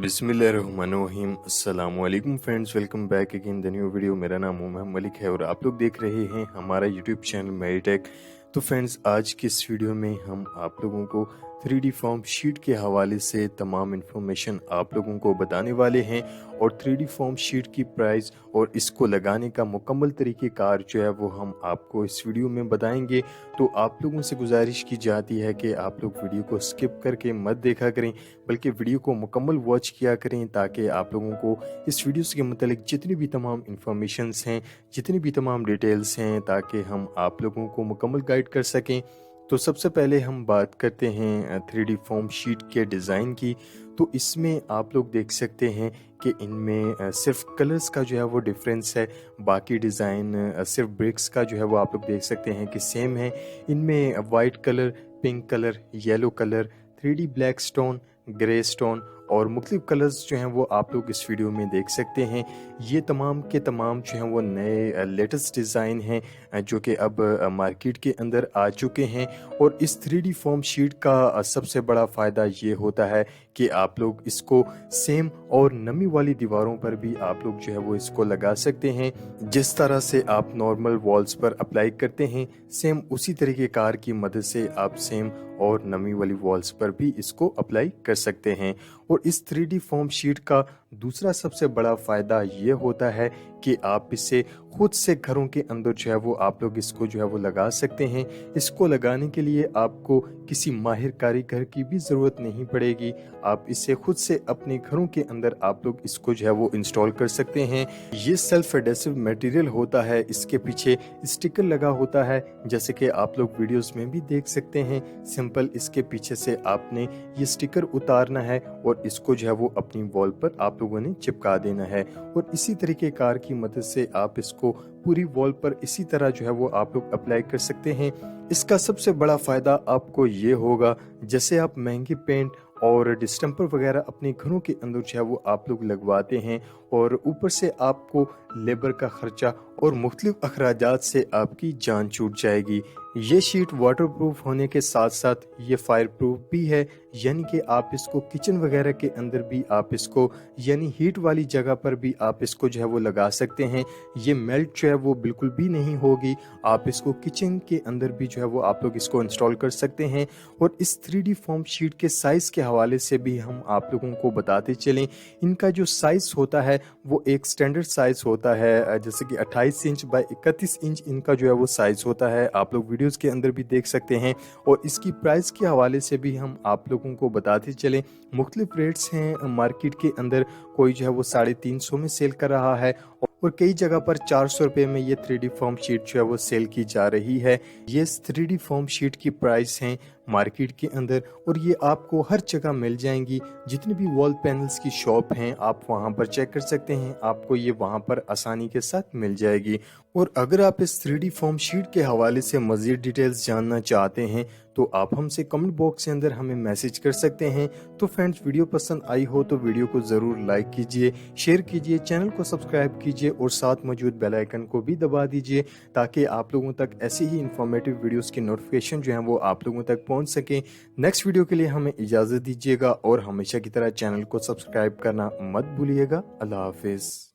बिस्मिल्लाहिर्रहमानिर्रहीम। अस्सलाम वालेकुम friends, welcome back again the new video. मेरा नाम मोहम्मद मलिक है और आप लोग देख रहे हैं हमारा यूट्यूब चैनल मेरिटेक। तो फ्रेंड्स, आज की इस वीडियो में हम आप लोगों को 3D फॉर्म शीट के हवाले से तमाम इन्फॉर्मेशन आप लोगों को बताने वाले हैं और 3D फॉर्म शीट की प्राइस और इसको लगाने का मुकम्मल तरीक़ेकार जो है वो हम आपको इस वीडियो में बताएंगे। तो आप लोगों से गुजारिश की जाती है कि आप लोग वीडियो को स्किप करके मत देखा करें, बल्कि वीडियो को मुकम्मल वॉच किया करें, ताकि आप लोगों को इस वीडियो के मतलब जितनी भी तमाम इन्फॉर्मेशंस हैं, जितनी भी तमाम डिटेल्स हैं, ताकि हम आप लोगों को मुकम्मल गाइड कर सकें। तो सबसे पहले हम बात करते हैं 3D फॉर्म शीट के डिज़ाइन की। तो इसमें आप लोग देख सकते हैं कि इनमें सिर्फ कलर्स का जो है वो डिफरेंस है, बाकी डिज़ाइन सिर्फ ब्रिक्स का जो है वो आप लोग देख सकते हैं कि सेम है। इनमें white colour, pink colour, yellow colour, 3D black stone, grey stone और मुख्तलिफ कलर्स जो हैं वो आप लोग इस वीडियो में देख सकते हैं। ये तमाम के तमाम जो हैं वो नए लेटेस्ट डिज़ाइन हैं जो कि अब मार्केट के अंदर आ चुके हैं। और इस 3D फॉर्म शीट का सबसे बड़ा फ़ायदा ये होता है कि आप लोग इसको सेम और नमी वाली दीवारों पर भी आप लोग जो है वो इसको लगा सकते हैं। जिस तरह से आप नॉर्मल वॉल्स पर अप्लाई करते हैं, सेम उसी तरीके कार की मदद से आप सेम और नमी वाली वॉल्स पर भी इसको अप्लाई कर सकते हैं। और इस 3D फॉर्म शीट का दूसरा सबसे बड़ा फ़ायदा ये होता है कि आप इसे खुद से घरों के अंदर जो है वो आप लोग इसको जो है वो लगा सकते हैं। इसको लगाने के लिए आपको किसी माहिर कारीगर की भी ज़रूरत नहीं पड़ेगी। आप इसे खुद से अपने घरों के अंदर आप लोग इसको जो है वो इंस्टॉल कर सकते हैं। ये सेल्फ एडेसिव मटेरियल होता है, इसके पीछे स्टिकर लगा होता है, जैसे कि आप लोग वीडियोस में भी देख सकते हैं। सिंपल इसके पीछे से आपने ये स्टिकर उतारना है और इसको जो है वो अपनी वॉल पर आप लोगों ने चिपका देना है। और इसी तरीके कार की मदद से आप इसको पूरी वॉल पर इसी तरह जो है वो आप लोग अप्लाई कर सकते हैं। इसका सबसे बड़ा फायदा आपको ये होगा, जैसे आप महंगे पेंट और डिस्टेंपर वगैरह अपने घरों के अंदर जो है वो आप लोग लगवाते हैं और ऊपर से आपको लेबर का खर्चा और मुख्तलिफ अखराजात से आपकी जान छूट जाएगी। ये शीट वाटर प्रूफ होने के साथ साथ ये फायर प्रूफ भी है, यानी कि आप इसको किचन वगैरह के अंदर भी आप इसको यानी हीट वाली जगह पर भी आप इसको जो है वो लगा सकते हैं। ये मेल्ट जो है वो बिल्कुल भी नहीं होगी। आप इसको किचन के अंदर भी जो है वो आप लोग इसको इंस्टॉल कर सकते हैं। और इस 3D फॉर्म शीट के साइज़ के हवाले से भी हम आप लोगों को बताते चलें। इनका जो साइज़ होता है वो एक स्टैंडर्ड साइज़ होता है, जैसे कि 28 इंच बाय 31 इंच इनका जो है वो साइज़ होता है। आप लोग वीडियोस के अंदर भी देख सकते हैं। और इसकी प्राइस के हवाले से भी हम आप लोगों को बताते चलें। मुख्तलिफ रेट्स हैं मार्केट के अंदर, कोई जो है वो 350 में सेल कर रहा है और कई जगह पर 400 रुपये में ये 3D फॉर्म शीट जो है वो सेल की जा रही है। ये 3D फॉर्म शीट की प्राइस हैं मार्केट के अंदर और ये आपको हर जगह मिल जाएंगी। जितनी भी वॉल पैनल्स की शॉप हैं आप वहां पर चेक कर सकते हैं, आपको ये वहां पर आसानी के साथ मिल जाएगी। और अगर आप इस 3D फॉर्म शीट के हवाले से मज़ीद डिटेल्स जानना चाहते हैं तो आप हमसे कमेंट बॉक्स के अंदर हमें मैसेज कर सकते हैं। तो फ्रेंड्स, वीडियो पसंद आई हो तो वीडियो को ज़रूर लाइक कीजिए, शेयर कीजिए, चैनल को सब्सक्राइब कीजिए और साथ मौजूद बेल आइकन को भी दबा दीजिए, ताकि आप लोगों तक ऐसी ही इंफॉर्मेटिव वीडियोस की नोटिफिकेशन जो है वो आप लोगों तक पहुंच सके। नेक्स्ट वीडियो के लिए हमें इजाज़त दीजिएगा और हमेशा की तरह चैनल को सब्सक्राइब करना मत भूलिएगा। अल्लाह हाफिज़।